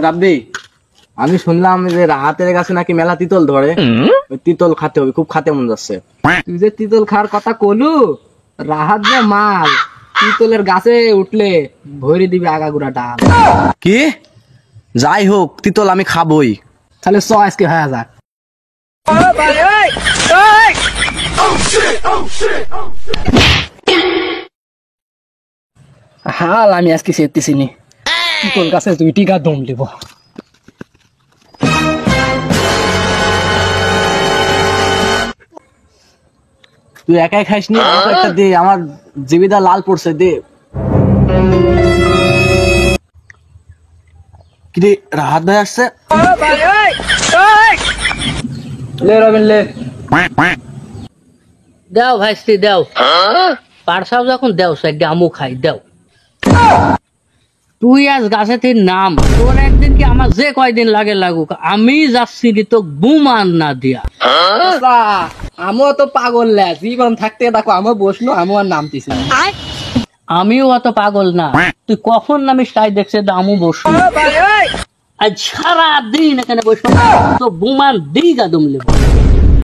রাব্বি, আমি শুনলাম যে রাহাতের কাছে নাকি মেলা তিতল ধরে, ওই তিতল খাতে হবে, খুব খাতে মন যাচ্ছে। তুই যে তিতল খাওয়ার কথা কলু, রাহাত যে মাল, তিতলের গাছে উঠলে ভরে দিবি আগাগুড়া ডাল। কি? যাই হোক, তিতল আমি খাবই। তাহলে চ আজকে হয়ে যাক। হাল আমি আজকে সেরতেছি নি, তিতল গাছে 2টি গা দম দিব। তুই একাই খাইস নি, আমাকে একটা দে, আমার জিবিদা লাল পড়ছে, দে। কি রে, রাহাত ভাই আসছে? লে রবিন লে। দেও ভাইস্তি দেও, পারসাও যখন দেও সাইড আমু খাই দেও। তুই আজ গাছে তিন নাম, তোর একদিন কি আমার যে কয়দিন লাগে লাগুক, আমি যাচ্ছি নি তো বুমান না দিয়া। আমিও তো পাগল লে, জীবন থাকতে দেখো আমি বসলো, আমি আর নামতেছি না। আমিও অত পাগল না, তুই কখন নামিস তাই দেখছে আমু বসু। আজ সারা দিন এখানে বসে তো বুমান দিই গাদুম লেব।